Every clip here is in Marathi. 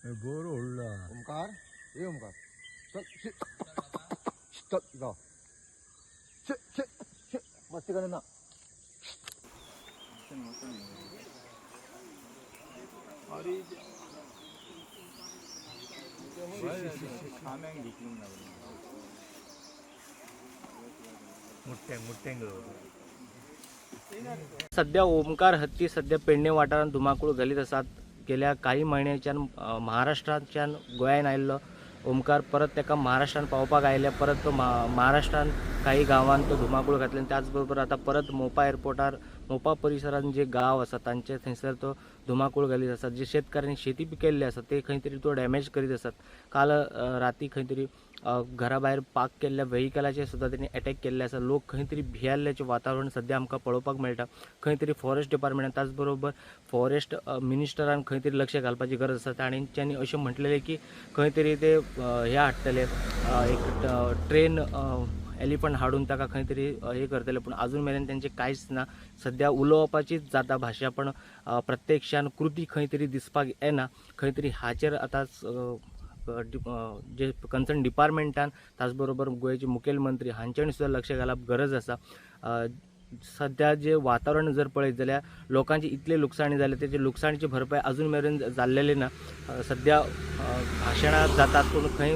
बोर ओढला. ओमकार ए ओमकार चल चल जा मस्ती करे ना. सध्या ओमकार हत्ती सध्या पेडणे वाठारात धुमाकूळ घालीत असतात. गेल्या काही महिन्याच्यान महाराष्ट्राच्यान गोंयान आयिल्लो ओमकार परत ताका महाराष्ट्रान पावपाक आयल्या. परत तो महाराष्ट्रान काही गांवांत तो धुमाकूळ घातले. त्याचबरोबर आता परत मोपा एअरपोर्टार मोपा परिसरात जे गांव आसात तांचे थंयसर तो धुमाकूळ घालीत असतात. जे शेतकऱ्यांनी शेती पिकयल्ली आसा ते खंय तरी तो डॅमेज करीत असतात. काल राती खंय तरी घरा भायर पार्क केल्ल्या व्हेइकलाचेर सुद्दां तेणी अटॅक केल्ले आसा. लोक खंय तरी भियेल्ल्याचें वातावरण सध्या आमकां पळोवपाक मेळटा. खंय तरी फॉरेस्ट डिपार्टमेंटान त्याच बरोबर फॉरेस्ट मिनिस्टरान खंय तरी लक्ष घालपाची गरज आसा. तांच्यांनी अशें म्हटलेलें की खंय तरी ते हे हाडटले एक ट्रेन एलिफंट हाडून ताका खंय तरी हे करतले. पूण अजून मेरेन तेंचें कांयच ना. सध्या उलोवपाचीच जाता भाशा पण प्रत्यक्षान कृती खंय तरी दिसपाक येना. खंय तरी हाचेर आतां जे कन्सर्न डिपार्टमेंटान त्याच बरोबर गोंयचे मुखेलमंत्री हांच्यांनी सुद्दां लक्ष घालप गरज आसा. सध्या जे वातावरण जर पळयत जाल्यार लोकांची इतले लुकसाणी जाले तेजे लुकसाणीची भरपाई अजून मेरेन जाल्लेली ना. सध्या भाशणां जातात पूण खंय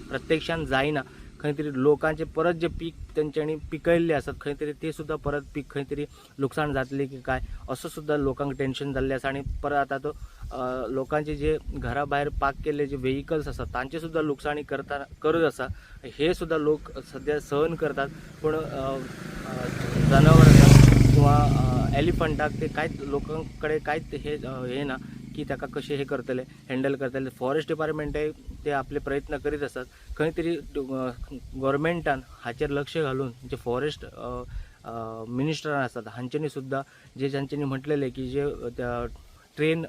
प्रत्यक्षान जायना. खंय तरी लोकांचे परत जे पीक तेंच्यांनी पिकयल्ले आसात खंय तरी ते सुद्दां परत पीक खंय तरी लुकसाण जातली की काय असो सुद्दां लोकांक टेन्शन जाल्लें आसा. आनी परत आतां तो लोकांचे जे घरा भायर पार्क केल्ले जे व्हेइकल्स आसात तांचे सुद्दां लुकसाणी करत आसा. हे सुद्दां लोक सध्या सहन करतात. पूण जनावर किंवा एलिफंटाक ते कांयच लोकां कडेन कांयच हे ना की ताका कशें हे करतले हँडल करतले. फॉरेस्ट डिपार्टमेंटय ते आपले प्रयत्न करीत असतात. खंय तरी गव्हर्मेंटान हाचेर लक्ष घालून जे फॉरेस्ट मिनिस्टरान आसात हांच्यांनी सुद्दां जे जांच्यांनी म्हटलेले की जे ट्रेन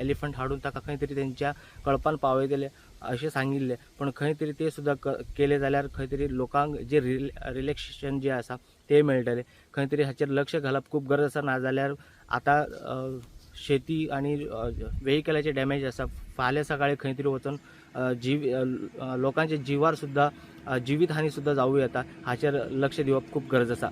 एलिफंट हाडून ताका खंय तरी तेंच्या कळपान पावयतले अशें सांगिल्लें. पूण खंय तरी ते सुद्दां केले जाल्यार खंय तरी लोकांक जे रिलॅक्सेशन जे आसा ते मेळटले. खंय तरी हाचेर लक्ष घालप खूब गरज आसा. नाजाल्यार आतां शेती आनी व्हेइकलाचे डॅमेज आसा. फाल्यां सकाळीं खंय तरी वचून लोकांच्या जिवार सुद्दां जिवीत हानी सुद्दां जावूं येता. हाचेर लक्ष दिवप खूब गरज आसा.